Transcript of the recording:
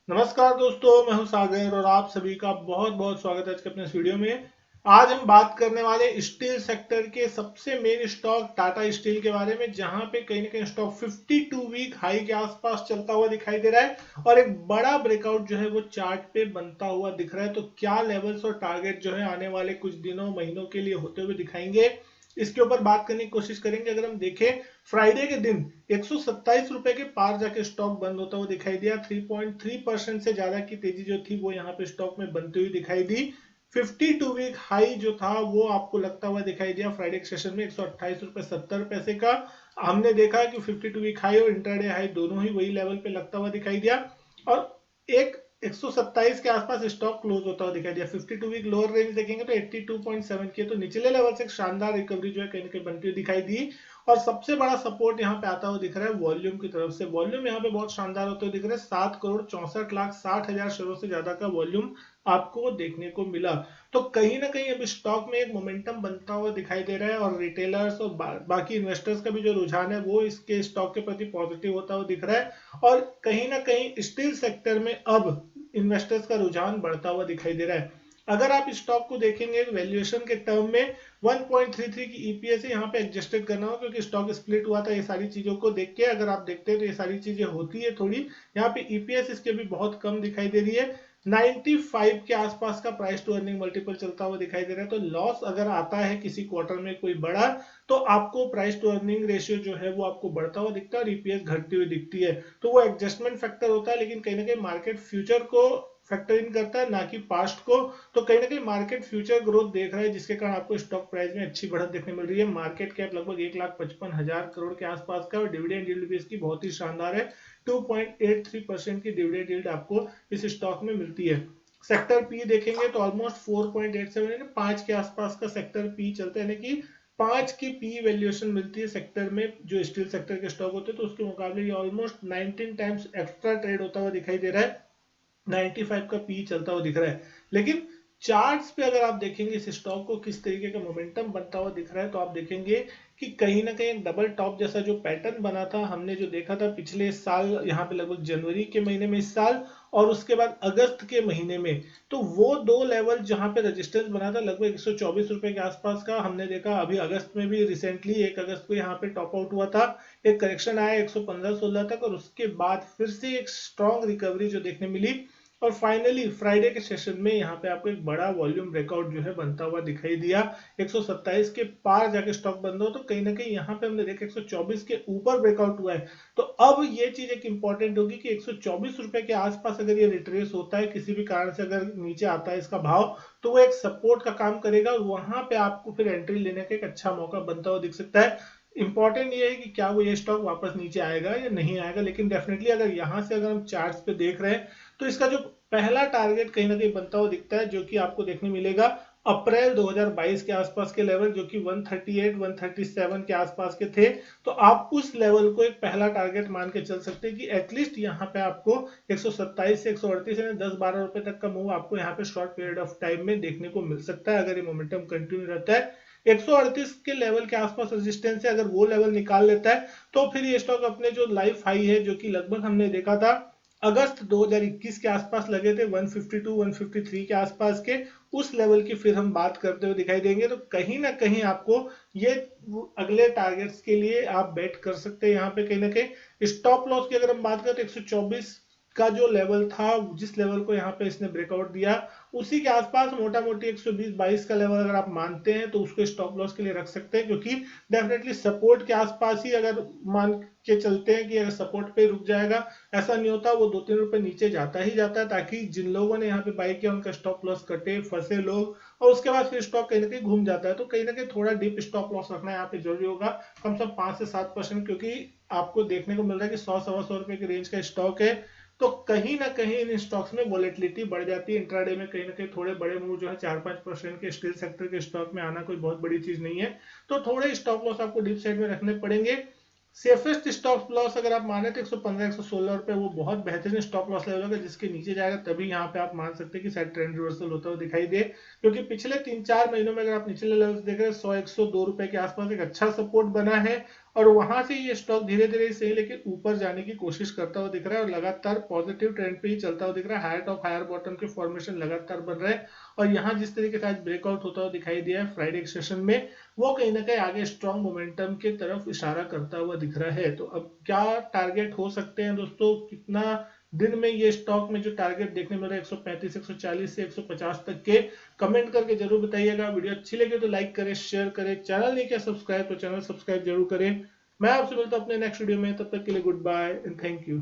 नमस्कार दोस्तों, मैं हूं सागर और आप सभी का बहुत बहुत स्वागत है आज के अपने इस वीडियो में। आज हम बात करने वाले स्टील सेक्टर के सबसे मेन स्टॉक टाटा स्टील के बारे में, जहां पे कहीं ना कहीं स्टॉक 52 वीक हाई के आसपास चलता हुआ दिखाई दे रहा है और एक बड़ा ब्रेकआउट जो है वो चार्ट पे बनता हुआ दिख रहा है। तो क्या लेवल्स और टारगेट जो है आने वाले कुछ दिनों महीनों के लिए होते हुए दिखाएंगे, इसके ऊपर बात करने की कोशिश करेंगे। अगर हम देखें, फ्राइडे के दिन 127 रुपए के पार जाके स्टॉक बंद होता हुआ दिखाई दिया। 3.3% से ज्यादा की तेजी जो थी वो यहाँ पे स्टॉक में बनती हुई दिखाई दी। 52 वीक हाई जो था वो आपको लगता हुआ दिखाई दिया फ्राइडे के सेशन में 128 रुपए 70 पैसे का। हमने देखा कि 52 वीक हाई और इंटरडे हाई दोनों ही वही लेवल पे लगता हुआ दिखाई दिया और एक 127 के आसपास स्टॉक क्लोज होता हुआ दिखाई दिया। 52 वीक लोअर रेंज देखेंगे तो 82.7 की, तो निचले लेवल से एक शानदार रिकवरी जो है कहीं ना कहीं बनती हुई दिखाई दी। और सबसे बड़ा सपोर्ट यहाँ पे आता हुआ दिख रहा है वॉल्यूम की तरफ से। वॉल्यूम यहाँ पे बहुत शानदार होते हुए दिख रहा है। 7,64,60,000 शेयरों से ज्यादा का वॉल्यूम आपको देखने को मिला। तो कहीं ना कहीं अब स्टॉक में एक मोमेंटम बनता हुआ दिखाई दे रहा है और रिटेलर्स और बाकी इन्वेस्टर्स का भी जो रुझान है वो इसके स्टॉक के प्रति पॉजिटिव होता हुआ दिख रहा है। और कहीं ना कहीं स्टील सेक्टर में अब इन्वेस्टर्स का रुझान बढ़ता हुआ दिखाई दे रहा है। अगर आप स्टॉक को देखेंगे वैल्यूएशन के टर्म में 1.33 की ईपीएस यहाँ पे एडजस्टेड करना हो, क्योंकि स्टॉक स्प्लिट हुआ था। ये सारी चीजों को देख के अगर आप देखते हैं तो ये सारी चीजें होती है थोड़ी। यहाँ पे ईपीएस इसके भी बहुत कम दिखाई दे रही है। 95 के आसपास का प्राइस टू अर्निंग मल्टीपल चलता हुआ दिखाई दे रहा है। तो लॉस अगर आता है किसी क्वार्टर में कोई बड़ा, तो आपको प्राइस टू अर्निंग रेशियो जो है वो आपको बढ़ता हुआ दिखता है और ईपीएस घटती हुई दिखती है। तो वो एडजस्टमेंट फैक्टर होता है, लेकिन कहीं ना कहीं मार्केट फ्यूचर को फैक्टर इन करता है, ना कि पास्ट को। तो कहीं ना कहीं मार्केट फ्यूचर ग्रोथ देख रहा है, जिसके कारण आपको स्टॉक प्राइस में अच्छी बढ़त देखने मिल रही है। मार्केट कैप लगभग 1,55,000 करोड़ के आसपास का और डिविडेंड यील्ड भी इसकी बहुत ही शानदार है। 2.83% की डिविडेंड यील्ड आपको इस स्टॉक में मिलती है। सेक्टर पी देखेंगे तो ऑलमोस्ट 4.87 यानी 5 के आसपास का सेक्टर पी चलता है, यानी कि 5 की पी वैल्यूएशन मिलती है सेक्टर में जो स्टील सेक्टर के स्टॉक होते हैं। तो उसके मुकाबले ये ऑलमोस्ट 19 टाइम्स एक्स्ट्रा ट्रेड होता हुआ दिखाई दे रहा है। 95 का पी चलता हुआ दिख रहा है। लेकिन चार्ट्स पे अगर आप देखेंगे इस स्टॉक को किस तरीके का मोमेंटम बनता हुआ दिख रहा है, तो आप देखेंगे कि कहीं ना कहीं डबल टॉप जैसा जो पैटर्न बना था, हमने जो देखा था पिछले साल यहाँ पे लगभग जनवरी के महीने में इस साल, और उसके बाद अगस्त के महीने में, तो वो दो लेवल जहां पे रेजिस्टेंस बना था लगभग 124 रुपए के आसपास का, हमने देखा अभी अगस्त में भी रिसेंटली 1 अगस्त को यहाँ पे टॉप आउट हुआ था। एक करेक्शन आया 115-16 तक और उसके बाद फिर से एक स्ट्रॉन्ग रिकवरी जो देखने मिली और फाइनली फ्राइडे के सेशन में यहाँ पे आपको एक बड़ा वॉल्यूम ब्रेकआउट जो है बनता हुआ दिखाई दिया। 127 के पार जाके स्टॉक बंद हो, तो कहीं ना कहीं यहाँ पे हमने देखा 124 के ऊपर ब्रेकआउट हुआ है। तो अब ये चीज एक इंपॉर्टेंट होगी कि 124 रुपए के आसपास अगर ये रिट्रेस होता है किसी भी कारण से, अगर नीचे आता है इसका भाव, तो वो एक सपोर्ट का काम करेगा और वहां पे आपको फिर एंट्री लेने का एक अच्छा मौका बनता हुआ दिख सकता है। इंपॉर्टेंट ये है कि क्या वो ये स्टॉक वापस नीचे आएगा या नहीं आएगा, लेकिन डेफिनेटली अगर यहाँ से अगर हम चार्ट्स पे देख रहे हैं तो इसका जो पहला टारगेट कहीं ना कहीं बनता हुआ दिखता है, जो कि आपको देखने मिलेगा अप्रैल 2022 के आसपास के लेवल, जो कि 138 137 के आसपास के थे। तो आप उस लेवल को एक पहला टारगेट मान के चल सकते हैं कि एटलीस्ट यहाँ पे आपको 127 से 138 यानी 10-12 रुपए तक का मूव आपको यहाँ पे शॉर्ट पीरियड ऑफ टाइम में देखने को मिल सकता है, अगर ये मोमेंटम कंटिन्यू रहता है। 138 के लेवल के आसपास रेजिस्टेंस है, अगर वो लेवल निकाल लेता है तो फिर ये स्टॉक अपने जो लाइफ हाई है, जो कि लगभग हमने देखा था अगस्त 2021 के आसपास लगे थे 152 153 के आसपास के, उस लेवल की फिर हम बात करते हुए दिखाई देंगे। तो कहीं ना कहीं आपको ये अगले टारगेट्स के लिए आप बेट कर सकते हैं। यहाँ पे कहीं ना कहीं स्टॉप लॉस की अगर हम बात करें तो 124 का जो लेवल था, जिस लेवल को यहाँ पे इसने ब्रेकआउट दिया, उसी के आसपास मोटा मोटी 120-22 का लेवल अगर आप मानते हैं तो उसको स्टॉप लॉस के लिए रख सकते हैं, क्योंकि डेफिनेटली सपोर्ट के आसपास ही अगर मान के चलते हैं कि अगर सपोर्ट पे रुक जाएगा, ऐसा नहीं होता, वो 2-3 रुपए नीचे जाता ही जाता है, ताकि जिन लोगों ने यहाँ पे बाई किया उनका स्टॉप लॉस कटे, फंसे लोग, और उसके बाद फिर स्टॉक कहीं ना कहीं घूम जाता है। तो कहीं ना कहीं थोड़ा डीप स्टॉप लॉस रखना यहाँ पे जरूरी होगा, कम से कम 5 से 7%, क्योंकि आपको देखने को मिल रहा है कि 100-125 रुपए की रेंज का स्टॉक है। तो कहीं ना कहीं इन स्टॉक्स में वॉलेटिलिटी बढ़ जाती है। इंट्राडे में कहीं ना कहीं थोड़े बड़े मूव जो है 4-5% के स्टील सेक्टर के स्टॉक में आना कोई बहुत बड़ी चीज नहीं है। तो थोड़े स्टॉप लॉस आपको डीप साइड में रखने पड़ेंगे। सेफेस्ट स्टॉप लॉस अगर आप माने तो 115-116 रुपए वो बहुत बेहतरीन स्टॉप लॉस लेवल होगा, जिसके नीचे जाएगा तभी यहाँ पे आप मान सकते हैं कि शायद ट्रेंड रिवर्सल होता हुआ दिखाई दे। क्योंकि पिछले 3-4 महीनों में अगर आप निचले लेवल्स देख रहे हैं 100-102 रुपए के आसपास एक अच्छा सपोर्ट बना है और वहां से ये स्टॉक धीरे धीरे सही लेकिन ऊपर जाने की कोशिश करता हुआ दिख रहा है और लगातार पॉजिटिव ट्रेंड पे ही चलता हुआ दिख रहा है। हायर टॉप हायर बॉटम के फॉर्मेशन लगातार बन रहे हैं और यहाँ जिस तरीके से आज ब्रेकआउट होता हुआ दिखाई दिया है फ्राइडे सेशन में, वो कहीं ना कहीं आगे स्ट्रॉन्ग मोमेंटम की तरफ इशारा करता हुआ दिख रहा है। तो अब क्या टारगेट हो सकते हैं दोस्तों, कितना दिन में ये स्टॉक में जो टारगेट देखने मिल रहा है 135, 140 से 150 तक के, कमेंट करके जरूर बताइएगा। वीडियो अच्छी लगे तो लाइक करें, शेयर करें, चैनल नहीं किया सब्सक्राइब तो चैनल सब्सक्राइब जरूर करें। मैं आपसे मिलता हूं अपने नेक्स्ट वीडियो में, तब तक के लिए good bye and thank you.